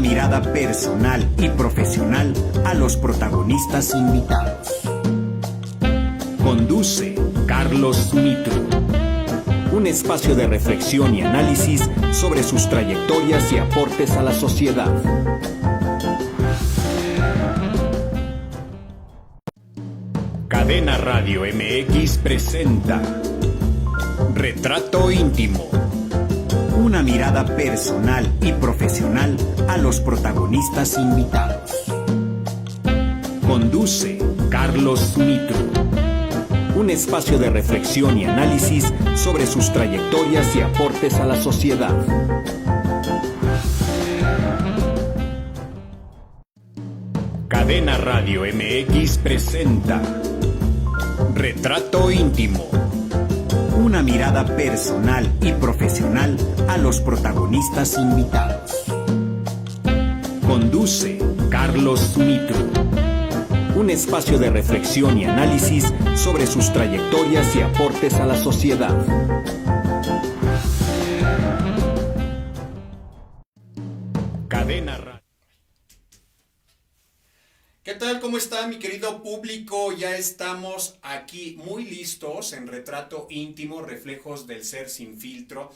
mirada personal y profesional a los protagonistas invitados. Conduce Carlos Mitru. Un espacio de reflexión y análisis sobre sus trayectorias y aportes a la sociedad. Cadena Radio MX presenta Retrato Íntimo. Una mirada personal y profesional a los protagonistas invitados. Conduce Carlos Mitru. Un espacio de reflexión y análisis sobre sus trayectorias y aportes a la sociedad. Cadena Radio MX presenta Retrato Íntimo. Una mirada personal y profesional a los protagonistas invitados. Conduce Carlos Mitru. Un espacio de reflexión y análisis sobre sus trayectorias y aportes a la sociedad. Cadena Radio. ¿Qué tal? ¿Cómo está mi querido público? Ya estamos aquí muy listos en Retrato Íntimo, Reflejos del Ser Sin Filtro.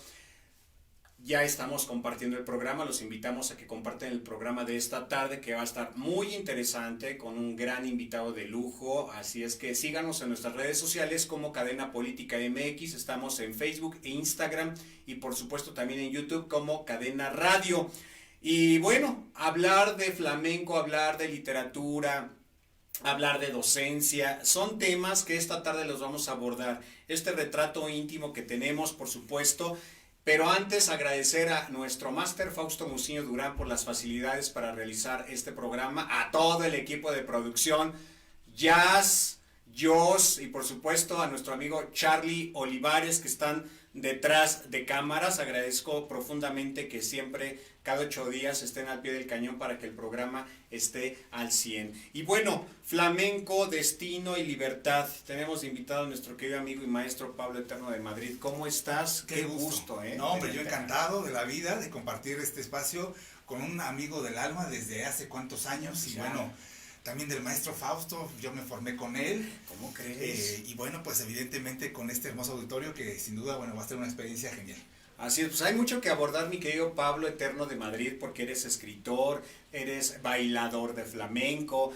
Ya estamos compartiendo el programa, los invitamos a que compartan el programa de esta tarde que va a estar muy interesante con un gran invitado de lujo, así es que síganos en nuestras redes sociales como Cadena Política MX, estamos en Facebook e Instagram y por supuesto también en YouTube como Cadena Radio. Y bueno, hablar de flamenco, hablar de literatura, hablar de docencia, son temas que esta tarde los vamos a abordar. Este retrato íntimo que tenemos, por supuesto. Pero antes agradecer a nuestro máster Fausto Muciño Durán por las facilidades para realizar este programa, a todo el equipo de producción, Jazz, Jos y por supuesto a nuestro amigo Charlie Olivares que están detrás de cámaras. Agradezco profundamente que siempre, cada 8 días, estén al pie del cañón para que el programa esté al 100. Y bueno, flamenco, destino y libertad. Tenemos de invitado a nuestro querido amigo y maestro Pablo Eterno de Madrid. ¿Cómo estás? Qué gusto, ¿eh? No, hombre, yo encantado de la vida, de compartir este espacio con un amigo del alma desde hace cuántos años. Y bueno, también del maestro Fausto, yo me formé con él. ¿Cómo crees? Y bueno, pues evidentemente con este hermoso auditorio que sin duda, bueno, va a ser una experiencia genial. Así es, pues hay mucho que abordar, mi querido Pablo Eterno de Madrid, porque eres escritor, eres bailador de flamenco,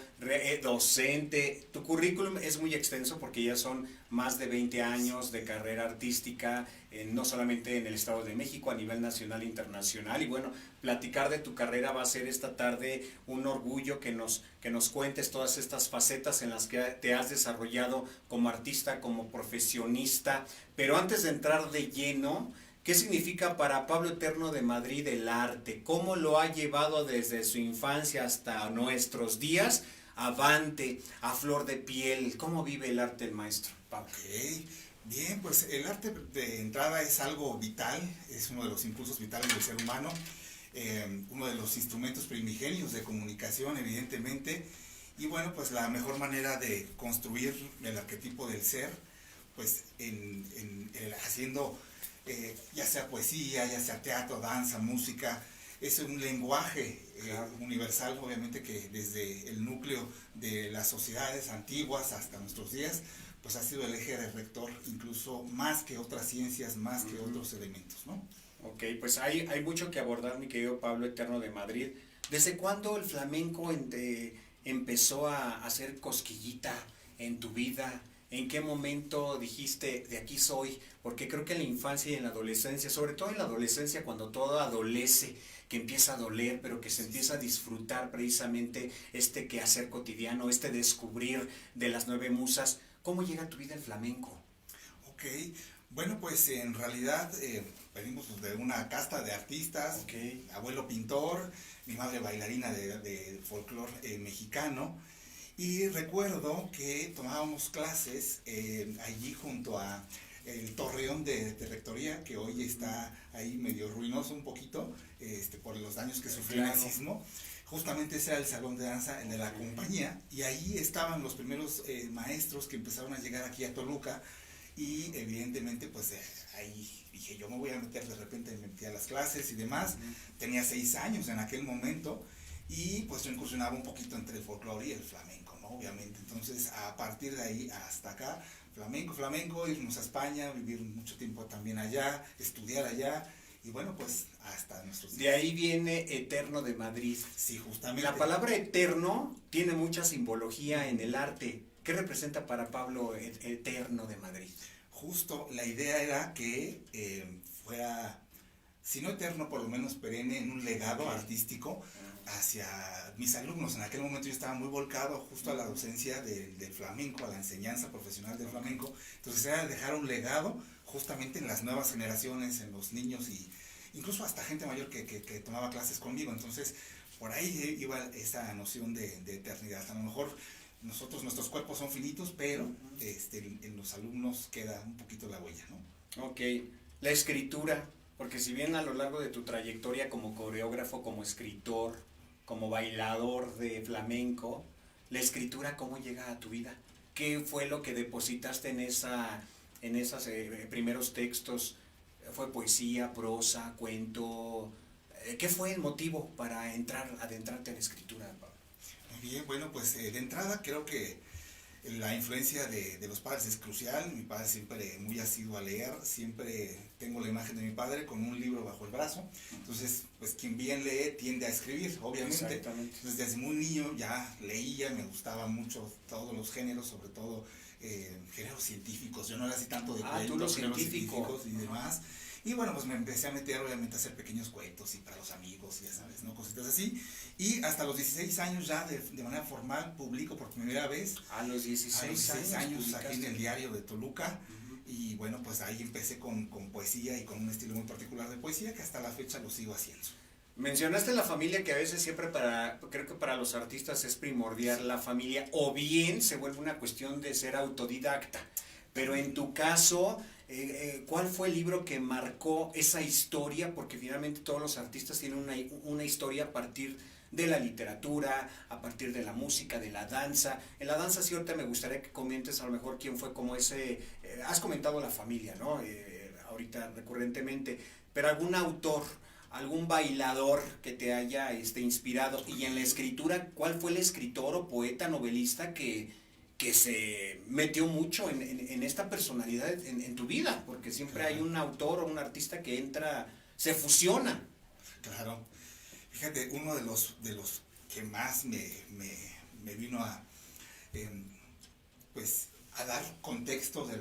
docente. Tu currículum es muy extenso porque ya son más de 20 años de carrera artística, no solamente en el Estado de México, a nivel nacional e internacional. Y bueno, platicar de tu carrera va a ser esta tarde un orgullo que nos cuentes todas estas facetas en las que te has desarrollado como artista, como profesionista. Pero antes de entrar de lleno, ¿qué significa para Pablo Eterno de Madrid el arte? ¿Cómo lo ha llevado desde su infancia hasta nuestros días? Avante, a flor de piel. ¿Cómo vive el arte el maestro, Pablo? Okay. Bien, pues el arte de entrada es algo vital, es uno de los impulsos vitales del ser humano, uno de los instrumentos primigenios de comunicación, evidentemente. Y bueno, pues la mejor manera de construir el arquetipo del ser, pues haciendo ya sea poesía, ya sea teatro, danza, música, es un lenguaje universal, obviamente, que desde el núcleo de las sociedades antiguas hasta nuestros días, pues ha sido el eje de rector, incluso más que otras ciencias, más que otros elementos, ¿no? Ok, pues hay mucho que abordar, mi querido Pablo Eterno de Madrid. ¿Desde cuándo el flamenco empezó a hacer cosquillita en tu vida? ¿En qué momento dijiste, de aquí soy? Porque creo que en la infancia y en la adolescencia, sobre todo en la adolescencia, cuando todo adolece, que empieza a doler, pero que se empieza a disfrutar precisamente este quehacer cotidiano, este descubrir de las 9 musas. ¿Cómo llega a tu vida el flamenco? Ok, bueno, pues en realidad venimos de una casta de artistas, abuelo pintor, mi madre bailarina de folclore mexicano. Y recuerdo que tomábamos clases allí junto a el torreón de rectoría, que hoy está ahí medio ruinoso un poquito, por los daños que sufrió el sismo. Justamente ese era el salón de danza, el de la compañía, y ahí estaban los primeros maestros que empezaron a llegar aquí a Toluca, y evidentemente pues ahí dije, yo me voy a meter, de repente me metí a las clases y demás. Tenía 6 años en aquel momento y pues yo incursionaba un poquito entre el folclore y el flamenco, ¿no? Obviamente, entonces a partir de ahí hasta acá, flamenco, irnos a España, vivir mucho tiempo también allá, estudiar allá, y bueno, pues hasta nuestros días. De ahí viene Eterno de Madrid. Sí, justamente. La palabra eterno tiene mucha simbología en el arte. ¿Qué representa para Pablo Eterno de Madrid? Justo, la idea era que fuera, si no eterno, por lo menos perenne, en un legado artístico hacia mis alumnos. En aquel momento yo estaba muy volcado justo a la docencia del flamenco, a la enseñanza profesional del flamenco. Entonces era dejar un legado justamente en las nuevas generaciones, en los niños y incluso hasta gente mayor que tomaba clases conmigo. Entonces por ahí iba esa noción de eternidad. A lo mejor nuestros cuerpos son finitos, pero en los alumnos queda un poquito la huella, ¿no? Ok, la escritura, porque si bien a lo largo de tu trayectoria como coreógrafo, como escritor, como bailador de flamenco, la escritura, ¿cómo llega a tu vida? ¿Qué fue lo que depositaste en esos primeros textos? ¿Fue poesía, prosa, cuento? ¿Qué fue el motivo para adentrarte en la escritura? Muy bien, bueno, pues de entrada creo que la influencia de los padres es crucial. Mi padre siempre muy asiduo a leer, siempre tengo la imagen de mi padre con un libro bajo el brazo. Entonces, pues quien bien lee tiende a escribir, obviamente. Exactamente. Entonces, desde muy niño ya leía, me gustaba mucho todos los géneros, sobre todo géneros científicos. Yo no era así tanto de tú lo géneros científico. científicos y demás. Y bueno, pues me empecé a meter obviamente a hacer pequeños cuentos y para los amigos, ya sabes, ¿no? Cositas así. Y hasta los 16 años ya de manera formal publico por primera vez. A los 16 años aquí en el diario de Toluca. Y bueno, pues ahí empecé con poesía y con un estilo muy particular de poesía que hasta la fecha lo sigo haciendo. Mencionaste la familia, que a veces siempre creo que para los artistas es primordial la familia, o bien se vuelve una cuestión de ser autodidacta. Pero en tu caso, ¿cuál fue el libro que marcó esa historia? Porque finalmente todos los artistas tienen una historia a partir de la literatura, a partir de la música, de la danza. En la danza sí ahorita me gustaría que comentes a lo mejor quién fue como ese... has comentado la familia, ¿no? Ahorita recurrentemente, pero algún autor, algún bailador que te haya inspirado. Y en la escritura, ¿cuál fue el escritor o poeta, novelista que se metió mucho en esta personalidad en tu vida? Porque siempre hay un autor o un artista que entra, se fusiona. Claro. Fíjate, uno de los que más me vino a pues a dar contexto de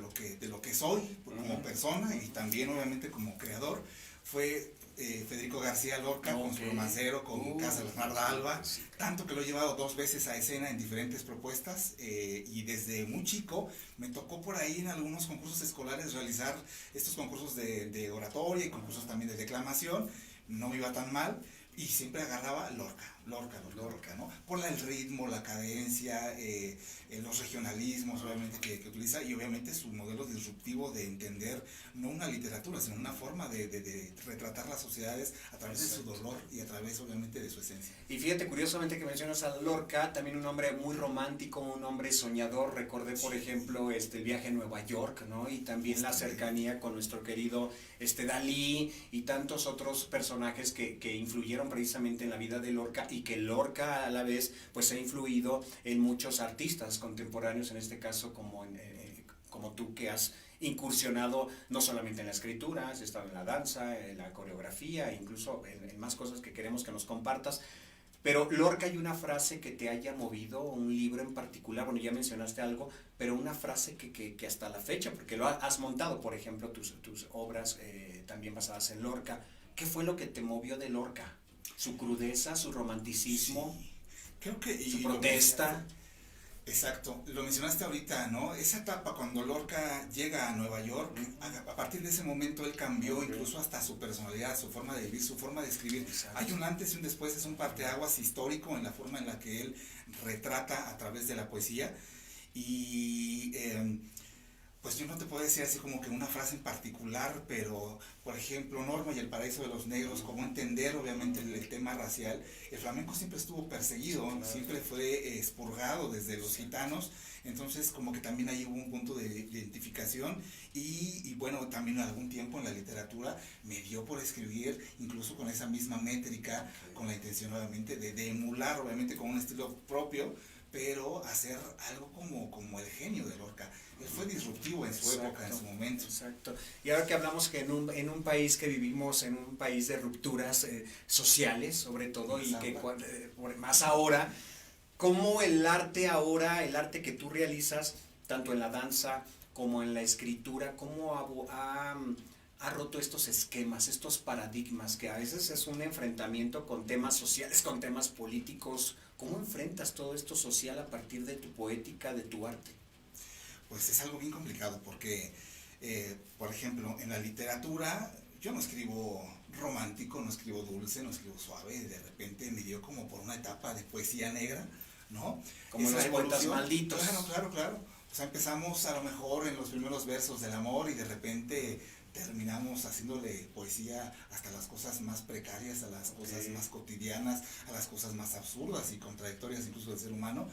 lo que soy como persona y también obviamente como creador fue Federico García Lorca, con su romancero, con Casa de Bernarda Alba, tanto que lo he llevado 2 veces a escena en diferentes propuestas, y desde muy chico me tocó por ahí en algunos concursos escolares realizar estos concursos de oratoria y concursos también de declamación. No me iba tan mal y siempre agarraba Lorca, ¿no? Por el ritmo, la cadencia, los regionalismos obviamente que utiliza, y obviamente su modelo disruptivo de entender no una literatura, sino una forma de retratar las sociedades a través de su dolor y a través obviamente de su esencia. Y fíjate, curiosamente que mencionas a Lorca, también un hombre muy romántico, un hombre soñador. Recordé, por ejemplo, el viaje a Nueva York, ¿no? Y también la cercanía con nuestro querido Dalí y tantos otros personajes que influyeron precisamente en la vida de Lorca, y que Lorca a la vez pues ha influido en muchos artistas contemporáneos, en este caso como tú, que has incursionado no solamente en la escritura, has estado en la danza, en la coreografía, incluso en más cosas que queremos que nos compartas. Pero Lorca, hay una frase que te haya movido, un libro en particular, bueno, ya mencionaste algo, pero una frase que hasta la fecha, porque lo has montado, por ejemplo, tus obras también basadas en Lorca. ¿Qué fue lo que te movió de Lorca? ¿Su crudeza, su romanticismo, sí, creo que, su protesta? Exacto, lo mencionaste ahorita, ¿no? Esa etapa cuando Lorca llega a Nueva York, a partir de ese momento él cambió incluso hasta su personalidad, su forma de vivir, su forma de escribir. Exacto. Hay un antes y un después, es un parteaguas histórico en la forma en la que él retrata a través de la poesía. Y Pues yo no te puedo decir así como que una frase en particular, pero por ejemplo, Norma y el paraíso de los negros, cómo entender obviamente el tema racial. El flamenco siempre estuvo perseguido, claro, siempre fue expurgado desde los gitanos, entonces como que también ahí hubo un punto de identificación y bueno, también algún tiempo en la literatura me dio por escribir, incluso con esa misma métrica, con la intención obviamente de emular, obviamente con un estilo propio, pero hacer algo como el genio de Lorca. Él fue disruptivo en su época, en su momento. Exacto. Y ahora que hablamos que en un país que vivimos, en un país de rupturas sociales, sobre todo, y que más ahora, ¿cómo el arte ahora, el arte que tú realizas, tanto en la danza como en la escritura, cómo ha roto estos esquemas, estos paradigmas, que a veces es un enfrentamiento con temas sociales, con temas políticos? ¿Cómo enfrentas todo esto social a partir de tu poética, de tu arte? Pues es algo bien complicado porque, por ejemplo, en la literatura yo no escribo romántico, no escribo dulce, no escribo suave, de repente me dio como por una etapa de poesía negra, ¿no? Como los poetas malditos. Claro. O sea, empezamos a lo mejor en los primeros versos del amor y de repente terminamos haciéndole poesía hasta las cosas más precarias, a las cosas más cotidianas, a las cosas más absurdas y contradictorias incluso del ser humano.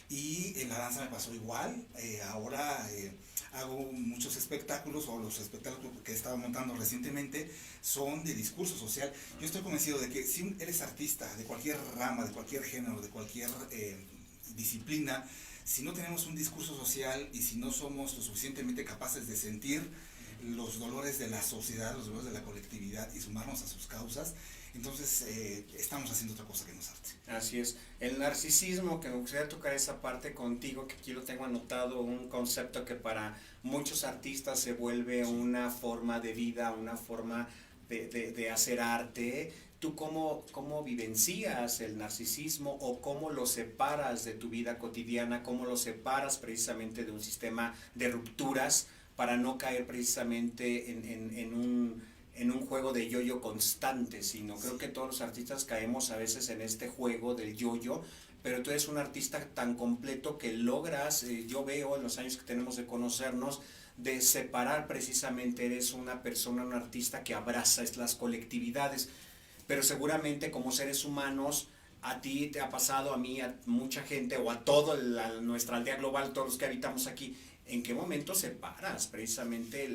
Y en la danza me pasó igual. Ahora hago muchos espectáculos, o los espectáculos que he estado montando recientemente son de discurso social. Yo estoy convencido de que si eres artista de cualquier rama, de cualquier género, de cualquier disciplina, si no tenemos un discurso social y si no somos lo suficientemente capaces de sentir los dolores de la sociedad, los dolores de la colectividad y sumarnos a sus causas, entonces estamos haciendo otra cosa que no es arte. Así es. El narcisismo, que me gustaría tocar esa parte contigo, que aquí lo tengo anotado, un concepto que para muchos artistas se vuelve una forma de vida, una forma de hacer arte. ¿Tú cómo vivencias el narcisismo o cómo lo separas de tu vida cotidiana? ¿Cómo lo separas precisamente de un sistema de rupturas para no caer precisamente en un juego de yo-yo constante? Sino creo que todos los artistas caemos a veces en este juego del yo-yo, pero tú eres un artista tan completo que logras, yo veo en los años que tenemos de conocernos, de separar precisamente, eres una persona, un artista que abraza las colectividades. Pero seguramente como seres humanos, a ti te ha pasado, a mí, a mucha gente, o a toda nuestra aldea global, todos los que habitamos aquí, ¿en qué momento separas precisamente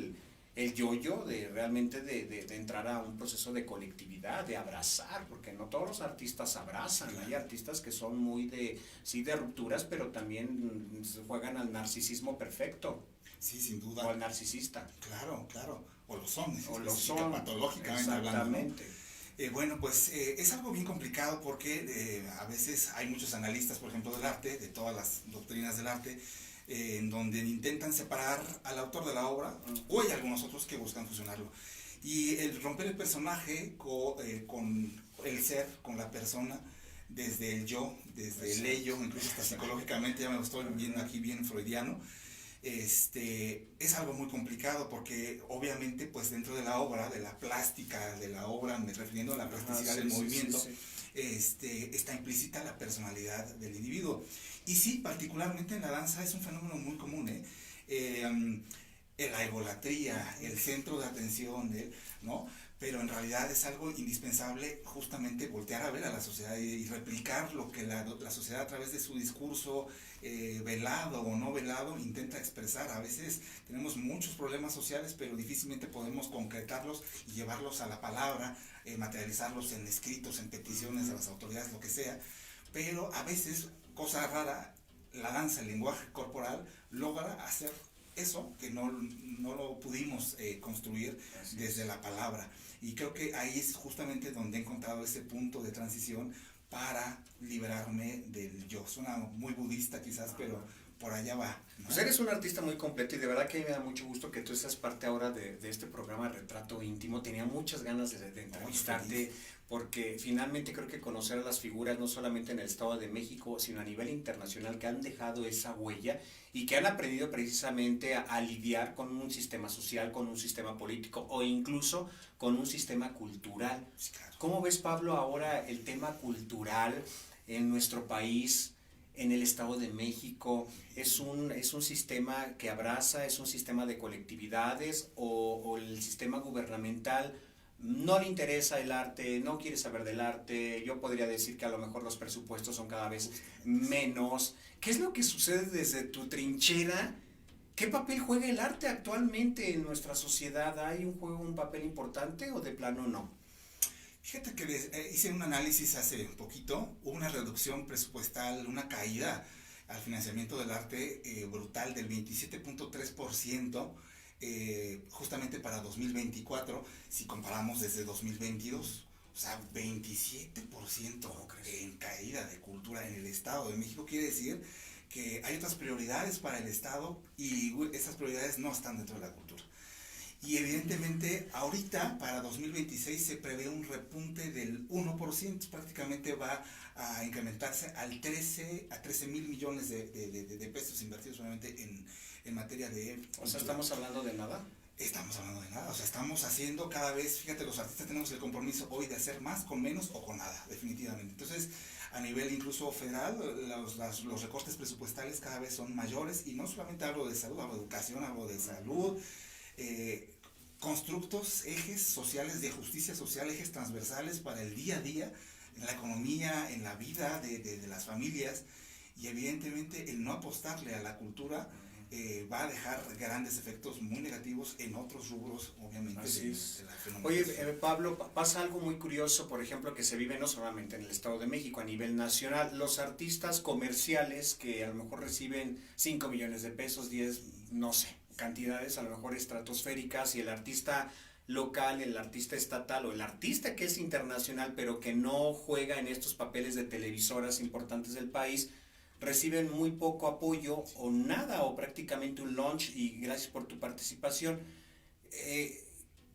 el yo-yo de realmente de entrar a un proceso de colectividad, de abrazar? Porque no todos los artistas abrazan, hay artistas que son muy de rupturas, pero también juegan al narcisismo perfecto. Sí, sin duda. O al narcisista. Claro, o lo son, o lo son, patológicamente hablando. Exactamente. Bueno, pues es algo bien complicado porque a veces hay muchos analistas, por ejemplo, del arte, de todas las doctrinas del arte, en donde intentan separar al autor de la obra, o hay algunos otros que buscan fusionarlo. Y el romper el personaje con el ser, con la persona, desde el yo, desde el ello, incluso hasta psicológicamente, ya me gustó bien aquí, bien freudiano. Es algo muy complicado porque obviamente pues dentro de la obra, de la plástica de la obra, refiriendo a la plasticidad del movimiento, está implícita la personalidad del individuo. Y sí, particularmente en la danza es un fenómeno muy común, la egolatría, el centro de atención, ¿no? Pero en realidad es algo indispensable justamente voltear a ver a la sociedad y replicar lo que la sociedad a través de su discurso velado o no velado intenta expresar. A veces tenemos muchos problemas sociales, pero difícilmente podemos concretarlos y llevarlos a la palabra, materializarlos en escritos, en peticiones a las autoridades, lo que sea. Pero a veces, cosa rara, la danza, el lenguaje corporal logra hacer eso que no lo pudimos construir desde la palabra. Y creo que ahí es justamente donde he encontrado ese punto de transición para liberarme del yo. Suena muy budista quizás, pero por allá va, ¿no? Pues eres un artista muy completo y de verdad que me da mucho gusto que tú seas parte ahora de este programa Retrato Íntimo. Tenía muchas ganas de entrevistarte porque finalmente creo que conocer a las figuras no solamente en el Estado de México, sino a nivel internacional, que han dejado esa huella y que han aprendido precisamente a lidiar con un sistema social, con un sistema político o incluso con un sistema cultural. Sí, claro. ¿Cómo ves, Pablo, ahora el tema cultural en nuestro país? en el Estado de México? ¿Es un sistema que abraza, es un sistema de colectividades o el sistema gubernamental no le interesa el arte, no quiere saber del arte? Yo podría decir que a lo mejor los presupuestos son cada vez menos. ¿Qué es lo que sucede desde tu trinchera? ¿Qué papel juega el arte actualmente en nuestra sociedad? ¿Hay un papel importante o de plano no? Fíjate que hice un análisis hace poquito, hubo una reducción presupuestal, una caída al financiamiento del arte brutal del 27.3%, justamente para 2024, si comparamos desde 2022, o sea, 27% en caída de cultura en el Estado de México. Quiere decir que hay otras prioridades para el Estado y esas prioridades no están dentro de la cultura. Y evidentemente ahorita para 2026 se prevé un repunte del 1%, prácticamente va a incrementarse a 13 mil millones de pesos invertidos solamente en materia de cultura. O sea, ¿estamos hablando de nada? Estamos hablando de nada, o sea, estamos haciendo cada vez, fíjate, los artistas tenemos el compromiso hoy de hacer más con menos o con nada, definitivamente. Entonces, a nivel incluso federal, los recortes presupuestales cada vez son mayores, y no solamente hablo de salud, hablo de educación, hablo de salud, constructos, ejes sociales de justicia social, ejes transversales para el día a día, en la economía, en la vida de las familias, y evidentemente el no apostarle a la cultura va a dejar grandes efectos muy negativos en otros rubros, obviamente, de la fenomenología. Oye, Pablo, pasa algo muy curioso, por ejemplo, que se vive no solamente en el Estado de México, a nivel nacional. Los artistas comerciales que a lo mejor reciben 5 millones de pesos, 10, no sé, cantidades a lo mejor estratosféricas, y el artista local, el artista estatal o el artista que es internacional pero que no juega en estos papeles de televisoras importantes del país, reciben muy poco apoyo o nada, o prácticamente un lunch y gracias por tu participación. ¿Qué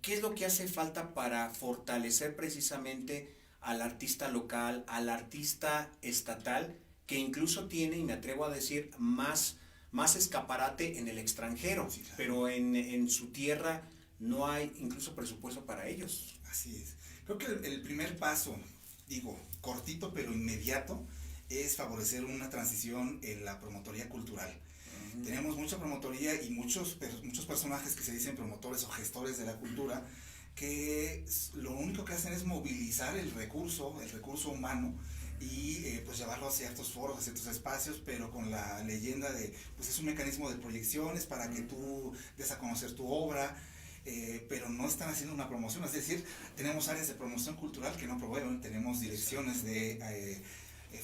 es lo que hace falta para fortalecer precisamente al artista local, al artista estatal, que incluso tiene, y me atrevo a decir, más escaparate en el extranjero, sí, claro, pero en su tierra no hay incluso presupuesto para ellos? Así es. Creo que el primer paso, digo, cortito pero inmediato, es favorecer una transición en la promotoría cultural. Tenemos mucha promotoría y muchos personajes que se dicen promotores o gestores de la cultura, que lo único que hacen es movilizar el recurso humano, y pues llevarlo a ciertos foros, a ciertos espacios, pero con la leyenda de, pues es un mecanismo de proyecciones para que tú des a conocer tu obra, pero no están haciendo una promoción. Es decir, tenemos áreas de promoción cultural que no proveen, tenemos direcciones de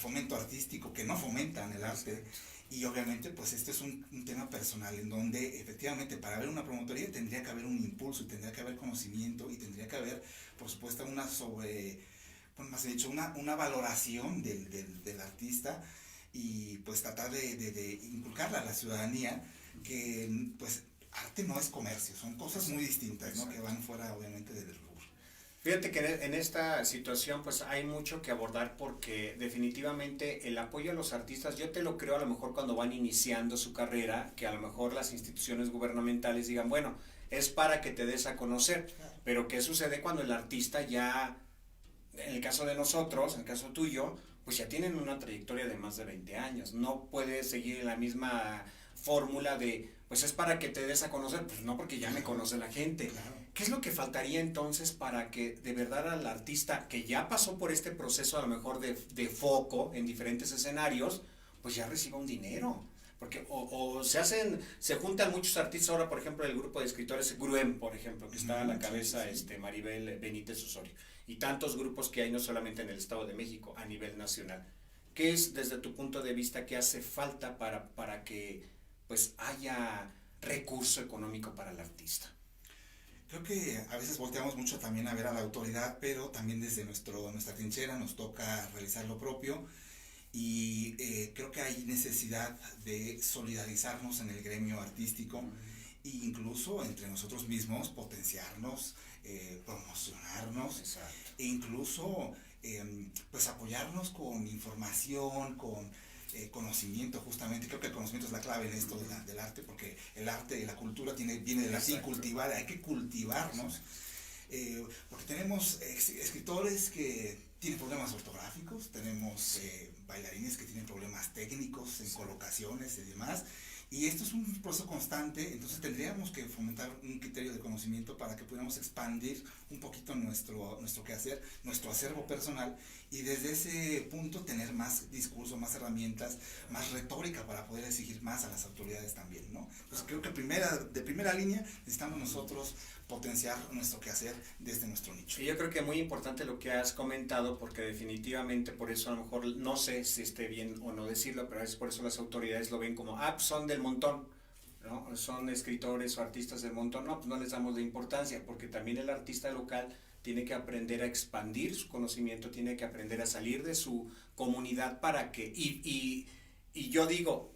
fomento artístico que no fomentan el arte, y obviamente pues este es un tema personal en donde efectivamente para haber una promotoría tendría que haber un impulso, y tendría que haber conocimiento, y tendría que haber, por supuesto, una valoración del artista, y pues tratar de inculcarla a la ciudadanía que pues arte no es comercio, son cosas muy distintas, ¿no? Que van fuera obviamente del rubro. Fíjate que en esta situación pues hay mucho que abordar, porque definitivamente el apoyo a los artistas, yo te lo creo a lo mejor cuando van iniciando su carrera, que a lo mejor las instituciones gubernamentales digan, bueno, es para que te des a conocer, pero ¿qué sucede cuando el artista ya, en el caso de nosotros, en el caso tuyo, pues ya tienen una trayectoria de más de 20 años, no puedes seguir la misma fórmula de, pues es para que te des a conocer? Pues no, porque ya me conoce la gente. Claro. ¿Qué es lo que faltaría entonces para que de verdad al artista que ya pasó por este proceso a lo mejor de foco en diferentes escenarios, pues ya reciba un dinero? Porque se juntan muchos artistas ahora, por ejemplo, el grupo de escritores Gruem, por ejemplo, que está a la cabeza Maribel Benítez Osorio, y tantos grupos que hay no solamente en el Estado de México, a nivel nacional. ¿Qué es, desde tu punto de vista, que hace falta para que pues haya recurso económico para el artista? Creo que a veces volteamos mucho también a ver a la autoridad, pero también desde nuestra trinchera nos toca realizar lo propio, y creo que hay necesidad de solidarizarnos en el gremio artístico, e incluso entre nosotros mismos potenciarnos, promocionarnos. Exacto. E incluso pues apoyarnos con información, con conocimiento. Justamente creo que el conocimiento es la clave en esto del arte, porque el arte y la cultura viene de latín cultivar, hay que cultivarnos, porque tenemos escritores que tiene problemas ortográficos, tenemos bailarines que tienen problemas técnicos en colocaciones y demás, y esto es un proceso constante, entonces tendríamos que fomentar un criterio de conocimiento para que pudiéramos expandir un poquito nuestro quehacer, nuestro acervo personal, y desde ese punto tener más discurso, más herramientas, más retórica para poder exigir más a las autoridades también, ¿no? Pues creo que de primera línea necesitamos nosotros potenciar nuestro quehacer desde nuestro nicho. Y yo creo que muy importante lo que has comentado, porque definitivamente por eso a lo mejor no sé si esté bien o no decirlo, pero es por eso las autoridades lo ven como, pues son del montón, ¿no? Son escritores o artistas del montón, no, pues no les damos la importancia, porque también el artista local tiene que aprender a expandir su conocimiento, tiene que aprender a salir de su comunidad para que, y yo digo,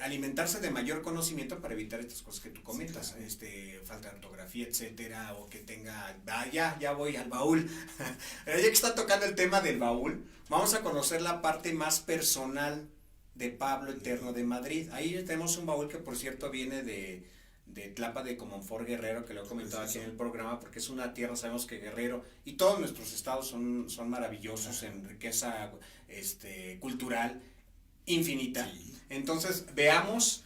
alimentarse de mayor conocimiento para evitar estas cosas que tú comentas, sí, claro. Falta de ortografía, etcétera, o que tenga, ya voy al baúl. Ya que está tocando el tema del baúl, vamos a conocer la parte más personal de Pablo Eterno de Madrid. Ahí tenemos un baúl que, por cierto, viene de Tlapa de Comonfort, Guerrero, que lo he comentado aquí en el programa, porque es una tierra, sabemos que Guerrero y todos nuestros estados son maravillosos en riqueza cultural infinita. Sí. Entonces, veamos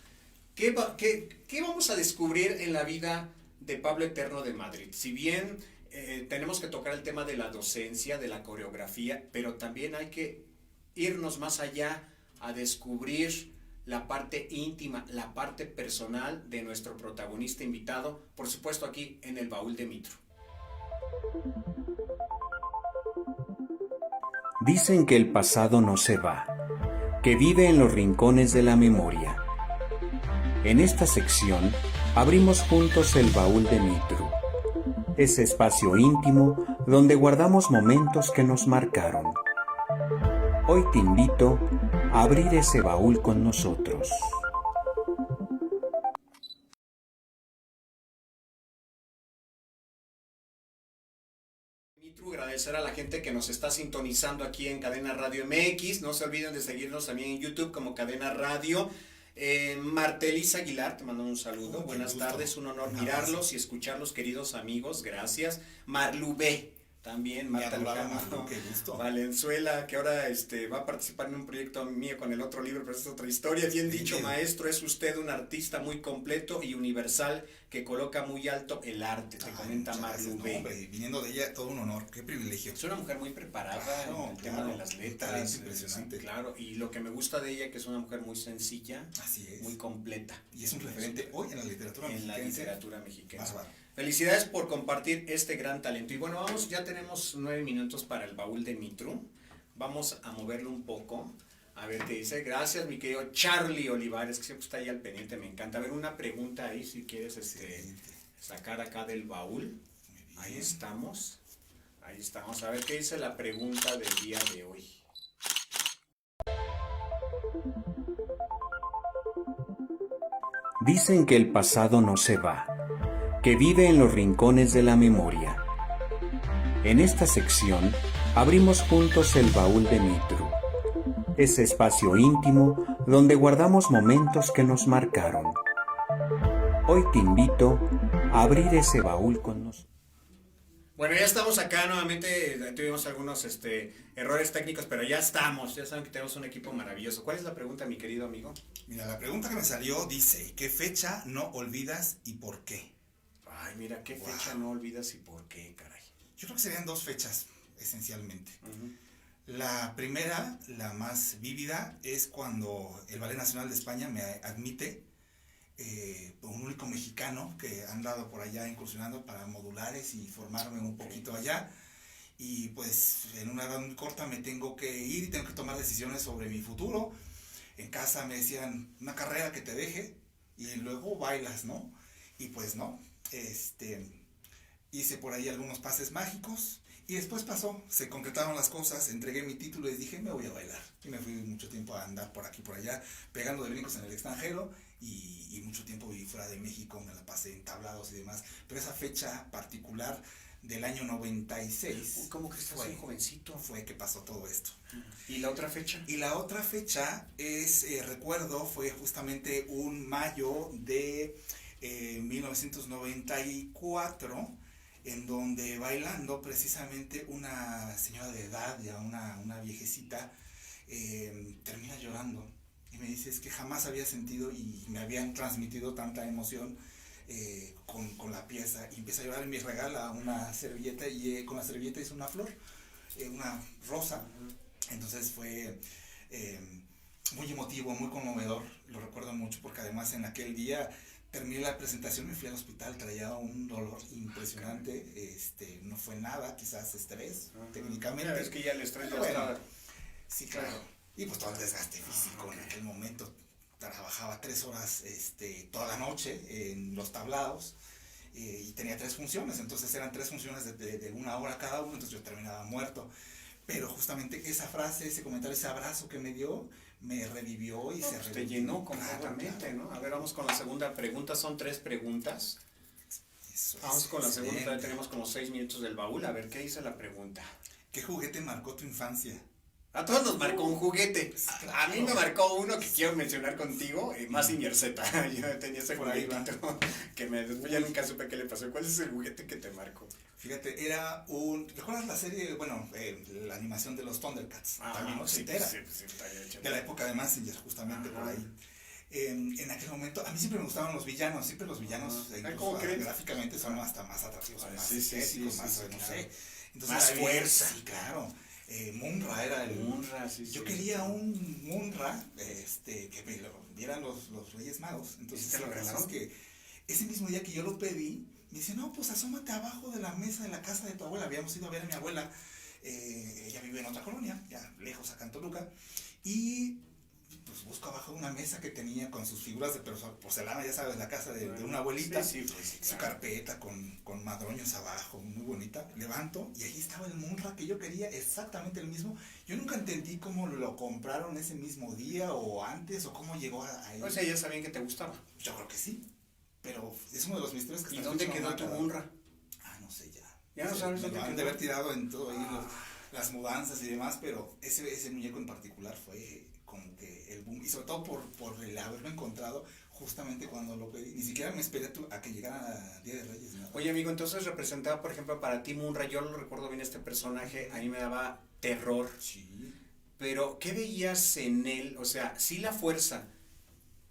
qué vamos a descubrir en la vida de Pablo Eterno de Madrid. Si bien tenemos que tocar el tema de la docencia, de la coreografía, pero también hay que irnos más allá a descubrir la parte íntima, la parte personal de nuestro protagonista invitado, por supuesto aquí en el Baúl de Mitro. Dicen que el pasado no se va, que vive en los rincones de la memoria. En esta sección abrimos juntos el Baúl de Mitro, ese espacio íntimo donde guardamos momentos que nos marcaron. Hoy te invito a abrir ese baúl con nosotros. Agradecer a la gente que nos está sintonizando aquí en Cadena Radio MX. No se olviden de seguirnos también en YouTube como Cadena Radio. Martelisa Aguilar, te mando un saludo. Buenas tardes, un honor mirarlos y escucharlos, queridos amigos. Gracias. Marlubé. También Marta Lujano, qué gusto. Valenzuela, que ahora va a participar en un proyecto mío con el otro libro, pero es otra historia. Bien dicho, maestro, es usted un artista muy completo y universal que coloca muy alto el arte, te comenta Marlubé. No, viniendo de ella, todo un honor, qué privilegio. Es una mujer muy preparada en el tema de las letras. Impresionante. Sí, claro, y lo que me gusta de ella que es una mujer muy sencilla, así es, muy completa. Y es un referente hoy en la literatura mexicana. En la literatura mexicana. Felicidades por compartir este gran talento. Y bueno, ya tenemos 9 minutos para el Baúl de Mitro. Vamos a moverlo un poco. A ver qué dice. Gracias, mi querido Charlie Olivares, que siempre está ahí al pendiente, me encanta. A ver, una pregunta ahí, si quieres sacar acá del baúl. Ahí estamos. Ahí estamos. A ver qué dice la pregunta del día de hoy. Dicen que el pasado no se va, que vive en los rincones de la memoria. En esta sección abrimos juntos el Baúl de Mitro, ese espacio íntimo donde guardamos momentos que nos marcaron. Hoy te invito a abrir ese baúl con nosotros. Bueno, ya estamos acá nuevamente, tuvimos algunos errores técnicos, pero ya estamos, ya saben que tenemos un equipo maravilloso. ¿Cuál es la pregunta, mi querido amigo? Mira, la pregunta que me salió dice, ¿qué fecha no olvidas y por qué? Ay, mira, ¿qué fecha no olvidas y por qué, caray? Yo creo que serían 2 fechas, esencialmente. La primera, la más vívida, es cuando el Ballet Nacional de España me admite un único mexicano que ha andado por allá incursionando para modulares y formarme un poquito allá. Y pues en una edad muy corta me tengo que ir y tengo que tomar decisiones sobre mi futuro. En casa me decían, una carrera que te deje y luego bailas, ¿no? Y pues no. Hice por ahí algunos pases mágicos y después pasó, se concretaron las cosas, entregué mi título y dije, me voy a bailar. Y me fui mucho tiempo a andar por aquí, por allá, pegando de brincos en el extranjero y mucho tiempo viví fuera de México, me la pasé en tablados y demás. Pero esa fecha particular del año 96. ¿Cómo que estás un jovencito? Fue que pasó todo esto. ¿Y la otra fecha? Y la otra fecha es, recuerdo, fue justamente un mayo de 1994, en donde bailando precisamente una señora de edad, ya una viejecita, termina llorando y me dice es que jamás había sentido y me habían transmitido tanta emoción con la pieza, y empieza a llorar y me regala una servilleta y con la servilleta hizo una flor, una rosa. Entonces fue muy emotivo, muy conmovedor, lo recuerdo mucho porque además en aquel día terminé la presentación, me fui al hospital, traía un dolor impresionante, no fue nada, quizás estrés, técnicamente. Claro, es que ya el estrés ya bueno, estaba. sí, claro. Y pues todo el desgaste físico en aquel momento. Trabajaba 3 horas toda la noche en los tablados y tenía 3 funciones, entonces eran 3 funciones de 1 hora cada uno, entonces yo terminaba muerto. Pero justamente esa frase, ese comentario, ese abrazo que me dio, me revivió y se Pues revivió. te llenó completamente, claro. ¿no? A ver, vamos con la segunda pregunta, son 3 preguntas. Eso Vamos con la segunda, todavía excelente. tenemos como 6 minutos del baúl, a ver, ¿qué dice la pregunta? ¿Qué juguete marcó tu infancia? A todos nos marcó un juguete. A mí me marcó uno que quiero mencionar contigo, Mazinger Z. Yo tenía ese Por ahí va. juguetito que después ya nunca supe qué le pasó. ¿Cuál es el juguete que te marcó? Fíjate, ¿recuerdas la serie, la animación de los Thundercats? También sí, ochentera, sí, está hecho. de la época de Mazinger, justamente por ahí. En aquel momento, a mí siempre me gustaban los villanos, siempre los villanos, ¿Cómo crees? gráficamente son hasta más atractivos, más sí, estéticos, sí, más, sí, no claro. sé. Entonces, Más fuerza. Sí, claro. Munra era el... Munra, sí, Yo sí. quería un Munra, que me lo dieran los Reyes Magos. Entonces, ¿Y te lo la cosa regalaron? es que ese mismo día que yo lo pedí, me dice, no, pues asómate abajo de la mesa de la casa de tu abuela. Habíamos ido a ver a mi abuela, ella vive en otra colonia, ya lejos acá en Toluca, y pues busco abajo de una mesa que tenía con sus figuras de porcelana, ya sabes, la casa de una abuelita, Sí, pues, su carpeta con madroños abajo, muy bonita. Levanto y ahí estaba el Munra que yo quería, exactamente el mismo. Yo nunca entendí cómo lo compraron ese mismo día o antes, o cómo llegó ahí. O sea, ya sabían que te gustaba. Yo creo que sí, pero es uno de los misterios que ¿Y hasta dónde la fecha quedó no tu me ha Munra? quedado. No sé ya. Ya no sabes Me dónde lo han de quedó. haber tirado en todo ahí las mudanzas y demás, pero ese muñeco en particular fue como que el boom, y sobre todo por el haberlo encontrado justamente cuando lo pedí. Ni siquiera me esperé a que llegara Día de Reyes, ¿no? Oye, amigo, entonces representaba, por ejemplo, para ti Munra, yo lo recuerdo bien este personaje, a mí me daba terror. Sí. Pero, ¿qué veías en él? O sea, sí la fuerza,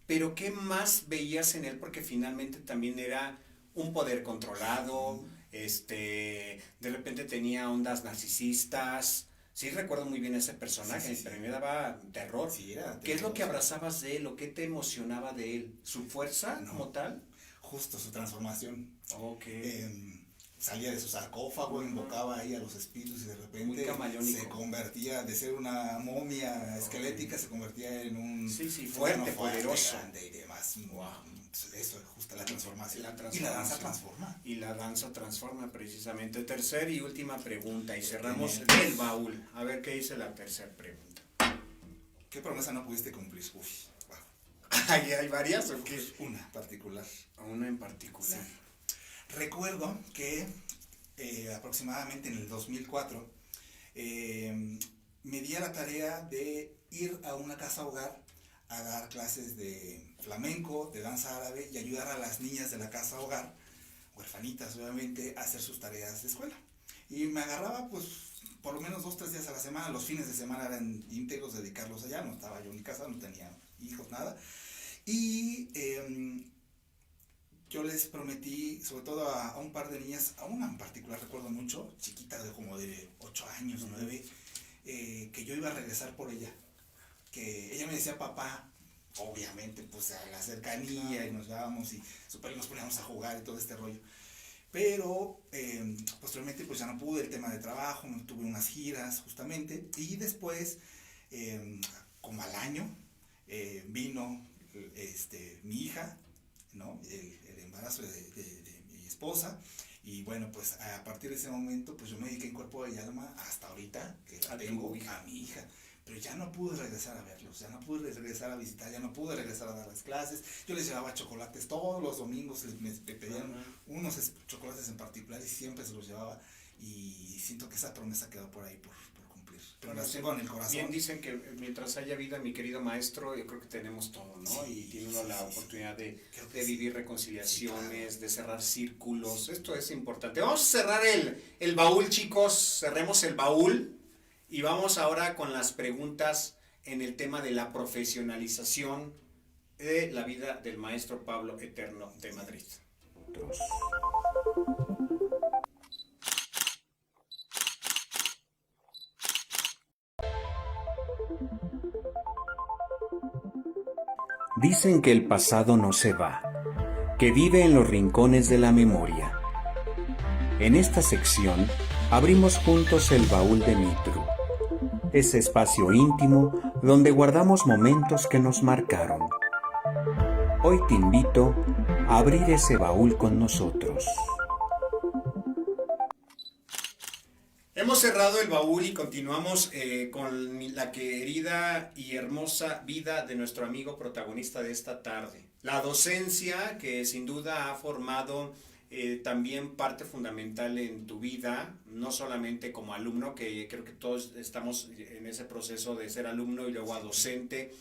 pero ¿qué más veías en él? Porque finalmente también era un poder controlado, de repente tenía ondas narcisistas. Sí recuerdo muy bien ese personaje, Sí. pero a mí me daba terror. Sí, era ¿Qué es lo que terror. abrazabas de él o qué te emocionaba de él? ¿Su fuerza No. como tal? Justo su transformación. Ok. Salía de su sarcófago, invocaba ahí a los espíritus y de Muy repente camaleónico. se convertía, de ser una momia esquelética, se convertía en un Sí, fuerte, poderoso. grande y demás. Wow. Eso es justo la transformación. La Y la transformación. danza transforma. Y la danza transforma precisamente. Tercer y última pregunta y cerramos Bien. el baúl. A ver qué dice la tercera pregunta. ¿Qué promesa no pudiste cumplir? Uy, wow. ¿Hay varias o qué? Una particular. Una en particular. Sí. Recuerdo que aproximadamente en el 2004 me di a la tarea de ir a una casa hogar a dar clases de flamenco, de danza árabe y ayudar a las niñas de la casa hogar, huerfanitas obviamente, a hacer sus tareas de escuela. Y me agarraba pues por lo menos 2-3 días a la semana, los fines de semana eran íntegros dedicarlos allá, no estaba yo en mi casa, no tenía hijos, nada. Y yo les prometí, sobre todo a un par de niñas, a una en particular recuerdo mucho, chiquita de como de 8 años, 9, que yo iba a regresar por ella. Que ella me decía papá, obviamente, pues a la cercanía, y nos llevábamos y nos poníamos a jugar y todo este rollo. Pero posteriormente pues ya no pude, el tema de trabajo, tuve unas giras justamente, y después, como al año, vino mi hija, ¿no? El embarazo de mi esposa, y bueno, pues a partir de ese momento pues yo me dediqué en cuerpo y alma hasta ahorita que la tengo a mi hija, pero ya no pude regresar a verlos, ya no pude regresar a visitar, ya no pude regresar a dar las clases. Yo les llevaba chocolates todos los domingos, me pedían unos chocolates en particular y siempre se los llevaba, y siento que esa promesa quedó por ahí por cumplir. pero las tengo en el corazón. Bien dicen que mientras haya vida, mi querido maestro, yo creo que tenemos todo, ¿no? Sí, y tiene uno la oportunidad de sí. vivir reconciliaciones, sí, de cerrar círculos. Esto es importante. Vamos a cerrar el baúl, chicos. Cerremos el baúl y vamos ahora con las preguntas en el tema de la profesionalización de la vida del maestro Pablo Eterno de Madrid. Dicen que el pasado no se va, que vive en los rincones de la memoria. En esta sección abrimos juntos el baúl de Mitru, ese espacio íntimo donde guardamos momentos que nos marcaron. Hoy te invito a abrir ese baúl con nosotros. Hemos cerrado el baúl y continuamos con la querida y hermosa vida de nuestro amigo protagonista de esta tarde. La docencia, que sin duda ha formado también parte fundamental en tu vida, no solamente como alumno, que creo que todos estamos en ese proceso de ser alumno y luego a docente.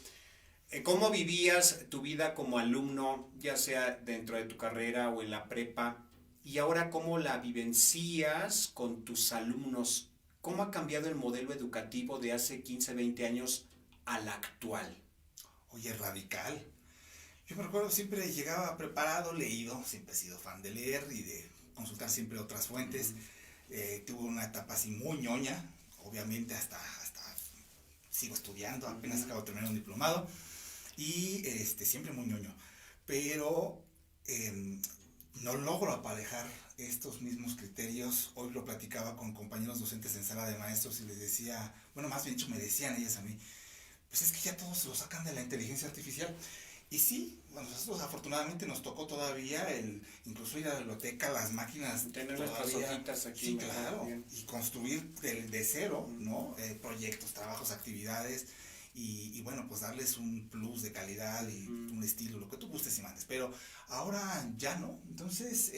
¿Cómo vivías tu vida como alumno, ya sea dentro de tu carrera o en la prepa? Y ahora, ¿cómo la vivencias con tus alumnos? ¿Cómo ha cambiado el modelo educativo de hace 15, 20 años al actual? Oye, radical. Yo me recuerdo, siempre llegaba preparado, leído, siempre he sido fan de leer y de consultar siempre otras fuentes. Tuve una etapa así muy ñoña, obviamente hasta sigo estudiando, apenas acabo de terminar un diplomado, y siempre muy ñoño. Pero no logro aparejar estos mismos criterios. Hoy lo platicaba con compañeros docentes en sala de maestros y les decía, bueno, más bien dicho me decían ellas a mí, pues es que ya todos se lo sacan de la inteligencia artificial. Y sí, bueno, nosotros afortunadamente nos tocó todavía incluso ir a la biblioteca, las máquinas. Tener nuestras hojitas aquí. Sí, claro, y construir de cero, ¿no? Proyectos, trabajos, actividades. Y bueno, pues darles un plus de calidad y un estilo, lo que tú gustes y mandes. Pero ahora ya no. Entonces,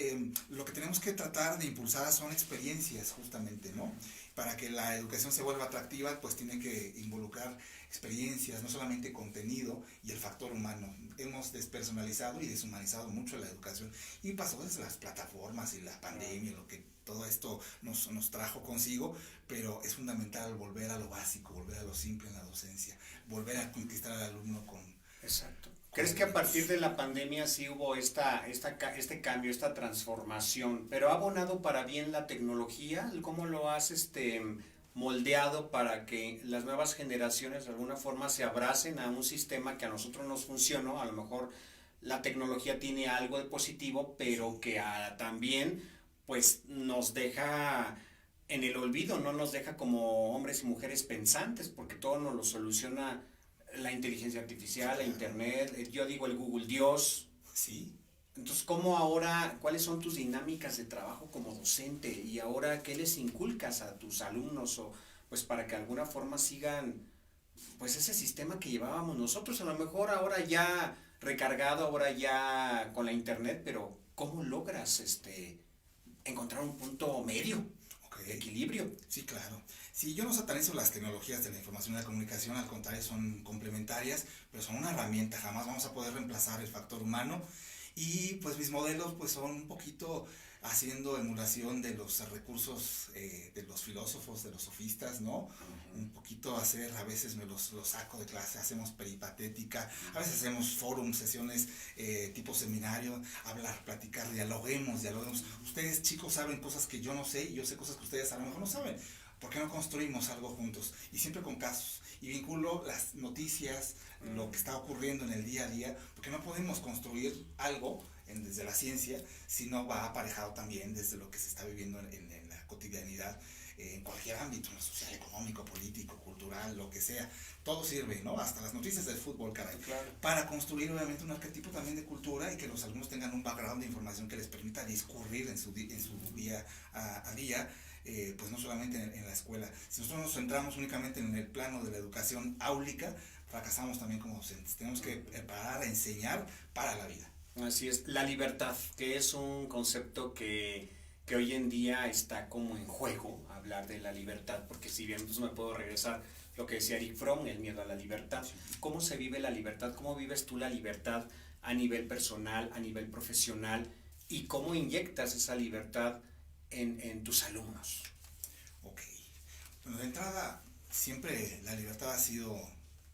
lo que tenemos que tratar de impulsar son experiencias, justamente, ¿no? Para que la educación se vuelva atractiva, pues tiene que involucrar experiencias, no solamente contenido y el factor humano. Hemos despersonalizado y deshumanizado mucho la educación. Y pasó desde las plataformas y la pandemia, lo que todo esto nos trajo consigo, pero es fundamental volver a lo básico, volver a lo simple en la docencia, volver a conquistar al alumno con... Exacto. ¿Crees que a partir de la pandemia sí hubo este cambio, esta transformación, pero ha abonado para bien la tecnología? ¿Cómo lo has moldeado para que las nuevas generaciones de alguna forma se abracen a un sistema que a nosotros nos funcionó? A lo mejor la tecnología tiene algo de positivo, pero que también pues nos deja en el olvido, no nos deja como hombres y mujeres pensantes, porque todo nos lo soluciona la inteligencia artificial, la internet, yo digo el Google Dios. Sí. Entonces, ¿cómo ahora, cuáles son tus dinámicas de trabajo como docente? Y ahora, ¿qué les inculcas a tus alumnos? O, pues para que de alguna forma sigan pues ese sistema que llevábamos nosotros, a lo mejor ahora ya recargado, ahora ya con la internet, pero ¿cómo logras encontrar un punto medio? De equilibrio. Sí, claro. Sí, yo no satanizo las tecnologías de la información y la comunicación, al contrario, son complementarias, pero son una herramienta, jamás vamos a poder reemplazar el factor humano. Y pues mis modelos pues son un poquito haciendo emulación de los recursos de los filósofos, de los sofistas, ¿no? Un poquito hacer, a veces me los saco de clase, hacemos peripatética, a veces hacemos forum, sesiones tipo seminario, hablar, platicar, dialoguemos. Ustedes chicos saben cosas que yo no sé y yo sé cosas que ustedes a lo mejor no saben. ¿Por qué no construimos algo juntos? Y siempre con casos. Y vinculo las noticias, lo que está ocurriendo en el día a día, porque no podemos construir algo desde la ciencia si no va aparejado también desde lo que se está viviendo en la cotidianidad, en cualquier ámbito, social, económico, político, cultural, lo que sea. Todo sirve, ¿no? Hasta las noticias del fútbol, caray. Claro. Para construir obviamente un arquetipo también de cultura y que los alumnos tengan un background de información que les permita discurrir en su día a día. Pues no solamente en la escuela. Si nosotros nos centramos únicamente en el plano de la educación áulica, fracasamos también como docentes. Tenemos que preparar a enseñar para la vida. Así es, la libertad, que es un concepto que hoy en día está como en juego, a hablar de la libertad, porque si bien pues me puedo regresar lo que decía Eric Fromm, el miedo a la libertad. ¿Cómo se vive la libertad? ¿Cómo vives tú la libertad a nivel personal, a nivel profesional? ¿Y cómo inyectas esa libertad en tus alumnos? Ok. Bueno, de entrada, siempre la libertad ha sido,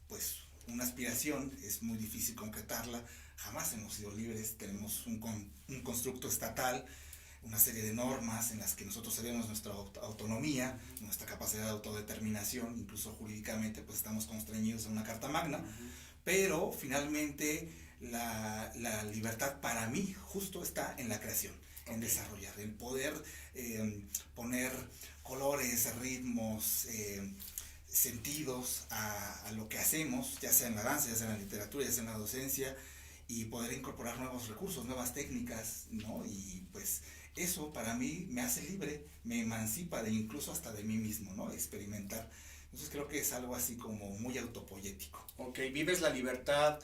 pues, una aspiración, es muy difícil concretarla, jamás hemos sido libres, tenemos un constructo estatal, una serie de normas en las que nosotros cedemos nuestra autonomía, nuestra capacidad de autodeterminación, incluso jurídicamente pues estamos constreñidos en una carta magna, pero finalmente la libertad para mí justo está en la creación, en desarrollar, en poder poner colores, ritmos, sentidos a lo que hacemos, ya sea en la danza, ya sea en la literatura, ya sea en la docencia, y poder incorporar nuevos recursos, nuevas técnicas, ¿no? Y pues eso para mí me hace libre, me emancipa de incluso hasta de mí mismo, ¿no? Experimentar. Entonces creo que es algo así como muy autopoyético. Ok, vives la libertad.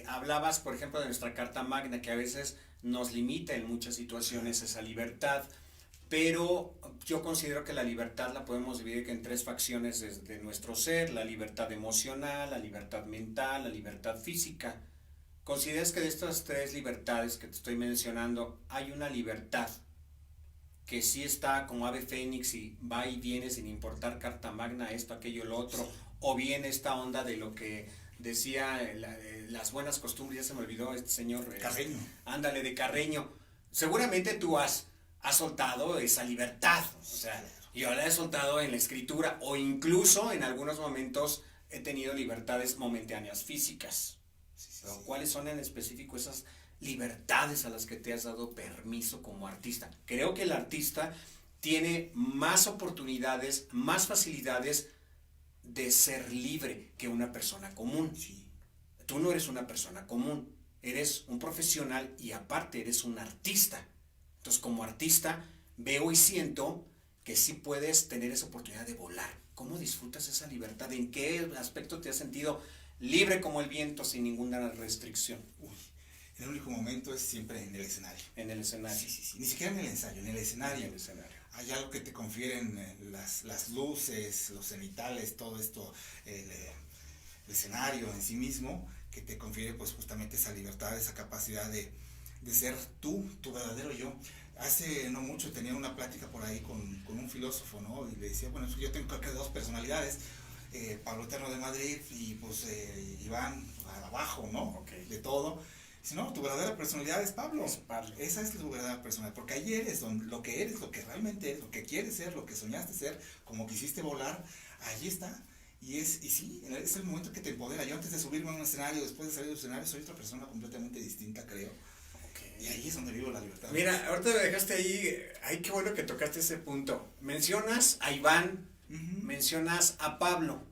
Hablabas, por ejemplo, de nuestra Carta Magna, que a veces nos limita en muchas situaciones esa libertad, pero yo considero que la libertad la podemos dividir en tres facciones de nuestro ser: la libertad emocional, la libertad mental, la libertad física. ¿Consideras que de estas tres libertades que te estoy mencionando hay una libertad que sí está como ave fénix y va y viene sin importar carta magna, esto, aquello, lo otro? O bien esta onda de lo que decía las buenas costumbres, ya se me olvidó este señor. Carreño. Ándale, de Carreño. Seguramente tú has soltado esa libertad, o sea, yo la he soltado en la escritura, o incluso en algunos momentos he tenido libertades momentáneas físicas. Pero ¿cuáles son en específico esas libertades a las que te has dado permiso como artista? Creo que el artista tiene más oportunidades, más facilidades de ser libre que una persona común. Sí. Tú no eres una persona común, eres un profesional y aparte eres un artista. Entonces, como artista, veo y siento que sí puedes tener esa oportunidad de volar. ¿Cómo disfrutas esa libertad? ¿En qué aspecto te has sentido libre como el viento, sin ninguna restricción? El único momento es siempre en el escenario. En el escenario. Sí. Ni siquiera en el ensayo, en el escenario. En el escenario. Hay algo que te confieren las luces, los cenitales, todo esto, el escenario en sí mismo, que te confiere pues justamente esa libertad, esa capacidad de ser tú, tu verdadero yo. Hace no mucho tenía una plática por ahí con un filósofo, ¿no? Y le decía, bueno, yo tengo creo que dos personalidades, Pablo Eterno de Madrid y pues Iván abajo, ¿no? Okay. De todo. Si no, tu verdadera personalidad es Pablo. Es Pablo. Esa es tu verdadera personalidad, porque ahí eres lo que eres, lo que realmente eres, lo que quieres ser, lo que soñaste ser, como quisiste volar, allí está. Y sí, es el momento que te empodera. Yo antes de subirme a un escenario, después de salir del escenario, soy otra persona completamente distinta, creo. Okay. Y ahí es donde vivo la libertad. Mira, ahorita me dejaste ahí, ay, qué bueno que tocaste ese punto. Mencionas a Iván, mencionas a Pablo.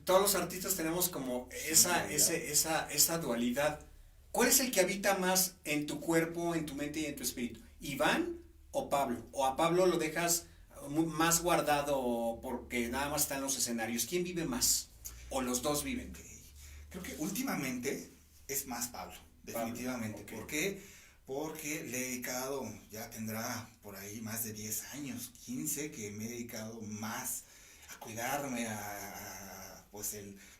Todos los artistas tenemos como esa dualidad. ¿Cuál es el que habita más en tu cuerpo, en tu mente y en tu espíritu? ¿Iván o Pablo? ¿O a Pablo lo dejas más guardado porque nada más está en los escenarios? ¿Quién vive más? ¿O los dos viven? Okay. Creo que últimamente es más Pablo, definitivamente. Okay. ¿Por qué? Porque le he dedicado, ya tendrá por ahí más de 10 años, 15, que me he dedicado más a cuidarme, pues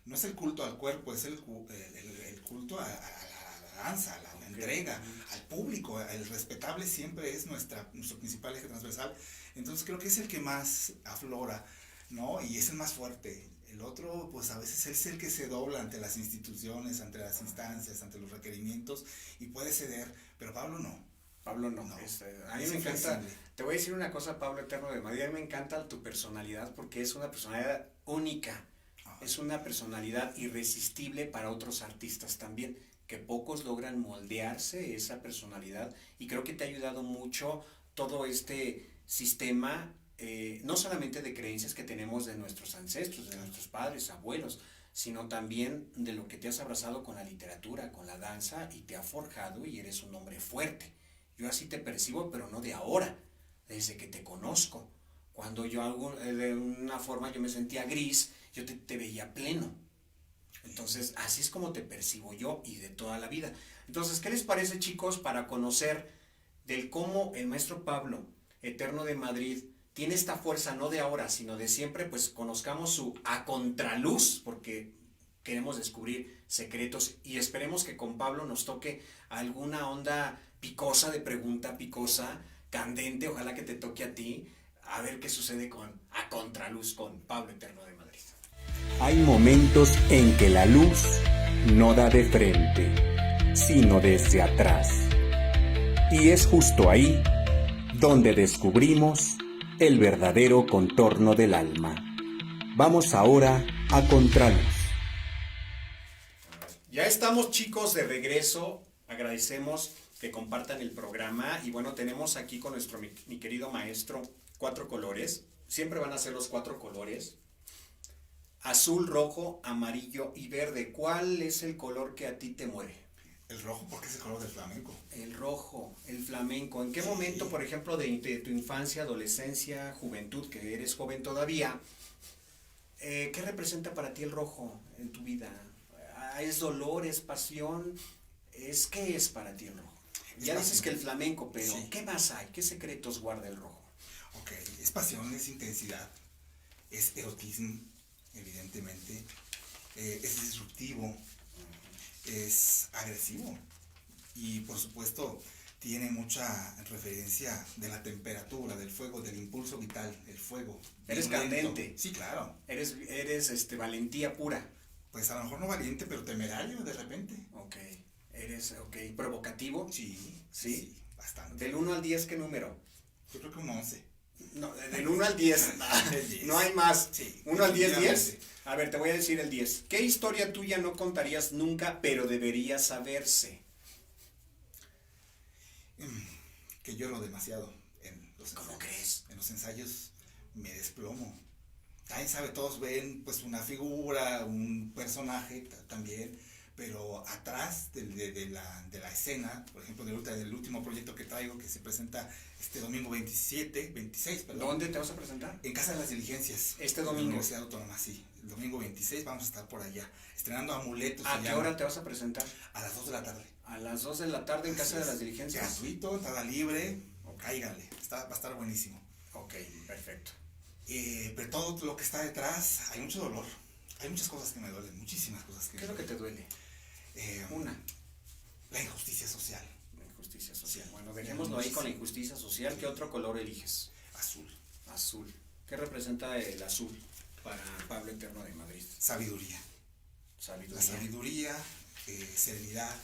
no es el culto al cuerpo, es el culto a la danza, a la entrega, al público. El respetable siempre es nuestro principal eje transversal. Entonces creo que es el que más aflora, ¿no? Y es el más fuerte. El otro, pues a veces es el que se dobla ante las instituciones, ante las instancias, ante los requerimientos y puede ceder, pero Pablo no. Pablo no. A mí me encanta. Te voy a decir una cosa, Pablo Eterno de Madrid, a mí me encanta tu personalidad porque es una personalidad única. Es una personalidad irresistible para otros artistas también, que pocos logran moldearse esa personalidad, y creo que te ha ayudado mucho todo este sistema, no solamente de creencias que tenemos de nuestros ancestros, de nuestros padres, abuelos, sino también de lo que te has abrazado con la literatura, con la danza, y te ha forjado y eres un hombre fuerte. Yo así te percibo, pero no de ahora, desde que te conozco. Cuando yo hago de una forma yo me sentía gris, yo te veía pleno. Entonces, así es como te percibo yo y de toda la vida. Entonces, ¿qué les parece, chicos, para conocer del cómo el maestro Pablo Eterno de Madrid tiene esta fuerza no de ahora, sino de siempre, pues conozcamos su a contraluz, porque queremos descubrir secretos y esperemos que con Pablo nos toque alguna onda picosa, de pregunta picosa, candente, ojalá que te toque a ti, a ver qué sucede con a contraluz con Pablo Eterno de Madrid. Hay momentos en que la luz no da de frente, sino desde atrás. Y es justo ahí donde descubrimos el verdadero contorno del alma. Vamos ahora a contraluz. Ya estamos, chicos, de regreso. Agradecemos que compartan el programa. Y bueno, tenemos aquí con nuestro mi querido maestro 4 colores. Siempre van a ser los 4 colores: azul, rojo, amarillo y verde. ¿Cuál es el color que a ti te mueve? El rojo, porque es el color del flamenco. El rojo, el flamenco. ¿En qué momento, por ejemplo, de tu infancia, adolescencia, juventud, que eres joven todavía, qué representa para ti el rojo en tu vida? ¿Es dolor, es pasión? ¿Qué es para ti el rojo? Ya dices que el flamenco, pero sí. ¿qué más hay? ¿Qué secretos guarda el rojo? Ok, es pasión, es intensidad, es erotismo, evidentemente, es disruptivo, es agresivo y por supuesto tiene mucha referencia de la temperatura, del fuego, del impulso vital, el fuego. Eres candente. Sí, claro. Eres valentía pura. Pues a lo mejor no valiente, pero temerario de repente. Ok. Eres, provocativo. Sí, bastante. Del 1 al 10, ¿qué número? Yo creo que un 11. No, del 1 al 10. El 10. No hay más. Sí, 1 al 10, 10. definitivamente. A ver, te voy a decir el 10. ¿Qué historia tuya no contarías nunca, pero debería saberse? Que lloro demasiado en los ¿Cómo ensayos. crees? En los ensayos me desplomo. Nadie sabe, todos ven pues una figura, un personaje también, pero atrás de la escena, por ejemplo, del último proyecto que traigo, que se presenta este domingo 26, perdón. ¿Dónde te vas a presentar? En Casa de las Diligencias. Este En la domingo. Universidad Autónoma, sí. El domingo 26 vamos a estar por allá, estrenando Amuletos. ¿A qué hora te vas a presentar? A las 2 de la tarde. A las 2 de la tarde en Así Casa de es. las Diligencias. Gratuito, entrada libre, cáiganle, va a estar buenísimo. Ok, perfecto. Pero todo lo que está detrás, hay mucho dolor. Hay muchas cosas que me duelen, muchísimas cosas que ¿Qué es lo que te duele? Una. La injusticia social. La injusticia social. Bueno, dejémoslo ahí con la injusticia social. ¿Qué otro color eliges? Azul. Azul. ¿Qué representa el azul para Pablo Eterno de Madrid? Sabiduría. Sabiduría. La sabiduría, serenidad,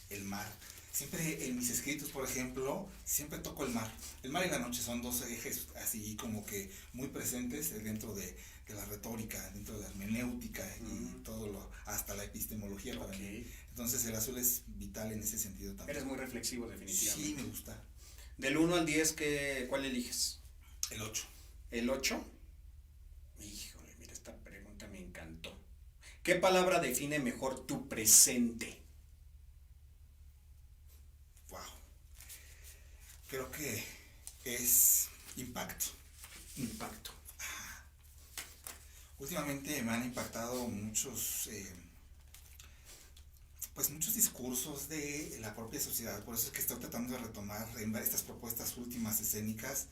el mar. Siempre en mis escritos, por ejemplo, siempre toco el mar. El mar y la noche son dos ejes así como que muy presentes dentro de la retórica, dentro de la hermenéutica y todo hasta la epistemología para mí. Entonces el azul es vital en ese sentido también. Eres muy reflexivo, definitivamente. Sí, me gusta. Del 1 al 10, ¿cuál eliges? El 8. ¿El 8? Híjole, mira, esta pregunta me encantó. ¿Qué palabra define mejor tu presente? Wow. Creo que es impacto. Impacto. Últimamente me han impactado muchos discursos de la propia sociedad, por eso es que estoy tratando de retomar en estas propuestas últimas escénicas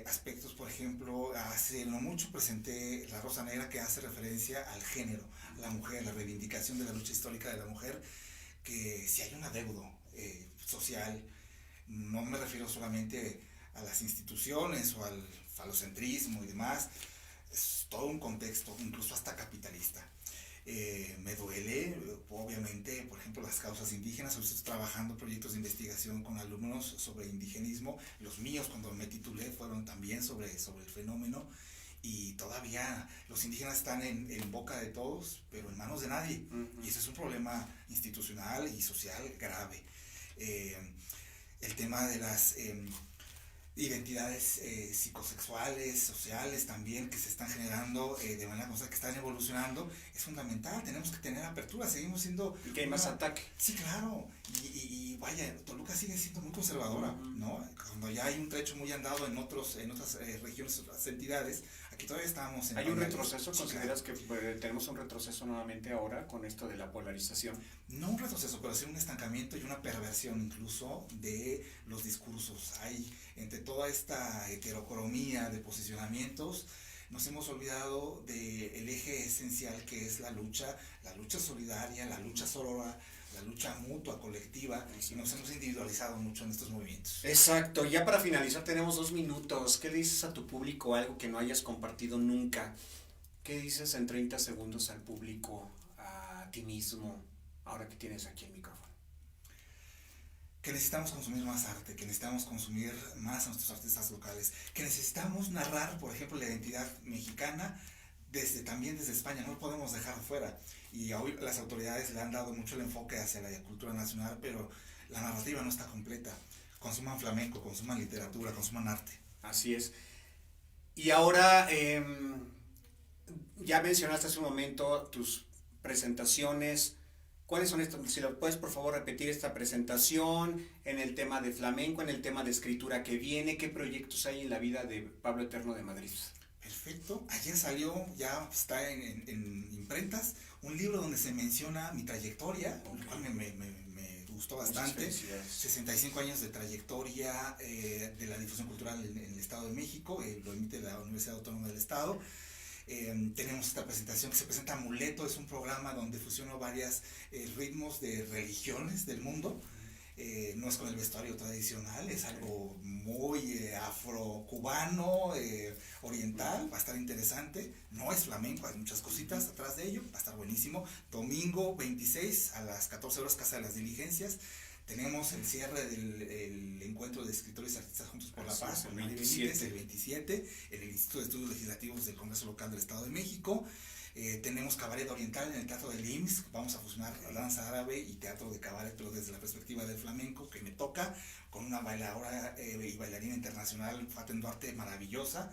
aspectos. Por ejemplo, hace no mucho presenté La Rosa Negra, que hace referencia al género, a la mujer, la reivindicación de la lucha histórica de la mujer, que si hay un adeudo social, no me refiero solamente a las instituciones o al falocentrismo y demás, es todo un contexto, incluso hasta capitalista. Me duele, obviamente, por ejemplo, las causas indígenas. Hoy estoy trabajando proyectos de investigación con alumnos sobre indigenismo. Los míos, cuando me titulé, fueron también sobre el fenómeno. Y todavía los indígenas están en boca de todos, pero en manos de nadie. Y eso es un problema institucional y social grave. El tema de las identidades psicosexuales, sociales también, que se están generando de manera constante, que están evolucionando, es fundamental. Tenemos que tener apertura, seguimos siendo... Y que hay más ataque. Sí, claro, y vaya, Toluca sigue siendo muy conservadora, ¿no? Cuando ya hay un trecho muy andado en otras regiones, otras entidades, Aquí todavía estamos en... ¿Hay un pañales. retroceso? Sí, ¿Consideras claro. que tenemos un retroceso nuevamente ahora con esto de la polarización? No un retroceso, pero sí un estancamiento y una perversión incluso de los discursos. Hay entre toda esta heterocromía de posicionamientos, nos hemos olvidado del eje esencial que es la lucha solidaria, la lucha sorora, la lucha mutua, colectiva, y nos hemos individualizado mucho en estos movimientos. Exacto, ya para finalizar tenemos 2 minutos. ¿Qué le dices a tu público, algo que no hayas compartido nunca? ¿Qué dices en 30 segundos al público, a ti mismo, ahora que tienes aquí el micrófono? Que necesitamos consumir más arte, que necesitamos consumir más a nuestros artistas locales, que necesitamos narrar, por ejemplo, la identidad mexicana también desde España, no lo podemos dejar fuera. Y hoy las autoridades le han dado mucho el enfoque hacia la cultura nacional, pero la narrativa no está completa. Consuman flamenco, consuman literatura, consuman arte. Así es. Y ahora, ya mencionaste hace un momento tus presentaciones. ¿Cuáles son estas? Si lo puedes por favor repetir esta presentación, en el tema de flamenco, en el tema de escritura que viene, ¿qué proyectos hay en la vida de Pablo Eterno de Madrid? Perfecto. Ayer salió, ya está en imprentas, un libro donde se menciona mi trayectoria, okay, lo cual me gustó bastante. 65 años de trayectoria de la difusión cultural en el Estado de México, lo emite la Universidad Autónoma del Estado. Tenemos esta presentación que se presenta Amuleto, es un programa donde fusiono varios ritmos de religiones del mundo. No es con el vestuario tradicional, es algo muy afro-cubano, oriental, va a estar interesante. No es flamenco, hay muchas cositas atrás de ello, va a estar buenísimo. Domingo 26 a las 14 horas, Casa de las Diligencias. Tenemos el cierre del encuentro de escritores y artistas juntos por la paz, el 27 en el Instituto de Estudios Legislativos del Congreso Local del Estado de México. Tenemos cabaret oriental en el Teatro del IMSS, vamos a fusionar danza árabe y teatro de cabaret, pero desde la perspectiva del flamenco, que me toca, con una bailadora y bailarina internacional, Faten Duarte, maravillosa.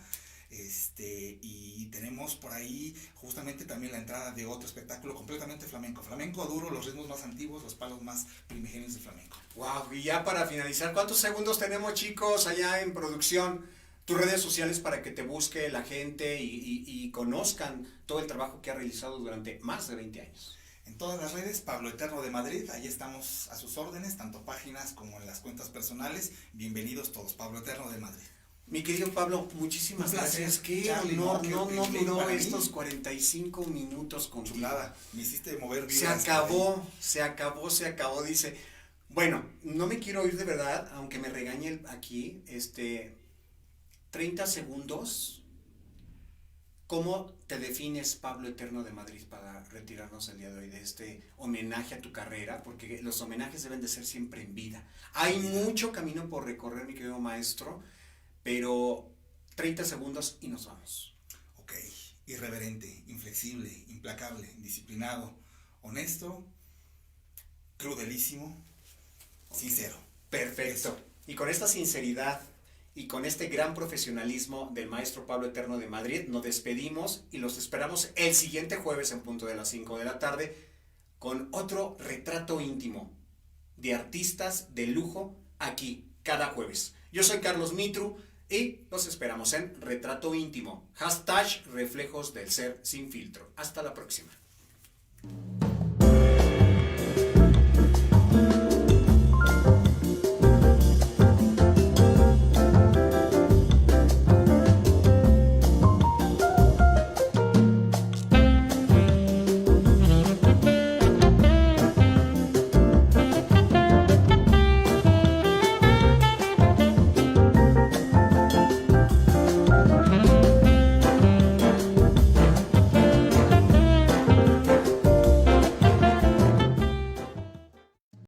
Y tenemos por ahí justamente también la entrada de otro espectáculo completamente flamenco duro, los ritmos más antiguos, los palos más primigenios del flamenco. Wow, y ya para finalizar, ¿cuántos segundos tenemos, chicos, allá en producción? Tus redes sociales para que te busque la gente y conozcan todo el trabajo que ha realizado durante más de 20 años. En todas las redes, Pablo Eterno de Madrid, ahí estamos a sus órdenes, tanto páginas como en las cuentas personales. Bienvenidos todos, Pablo Eterno de Madrid. Mi querido Pablo, muchísimas gracias. Qué honor, no duró estos 45 minutos contigo. Chulada, me hiciste mover vidas. Se acabó, dice. Bueno, no me quiero ir de verdad, aunque me regañe aquí, 30 segundos. ¿Cómo te defines, Pablo Eterno de Madrid, para retirarnos el día de hoy de este homenaje a tu carrera? Porque los homenajes deben de ser siempre en vida. Hay mucho camino por recorrer, mi querido maestro, pero 30 segundos y nos vamos. Ok, irreverente, inflexible, implacable, disciplinado, honesto, crudelísimo, okay, sincero. Perfecto. Eso. Y con esta sinceridad y con este gran profesionalismo del maestro Pablo Eterno de Madrid, nos despedimos y los esperamos el siguiente jueves en punto de las 5 de la tarde con otro retrato íntimo de artistas de lujo aquí cada jueves. Yo soy Carlos Mitru y los esperamos en Retrato Íntimo. #Reflejos del Ser Sin Filtro. Hasta la próxima.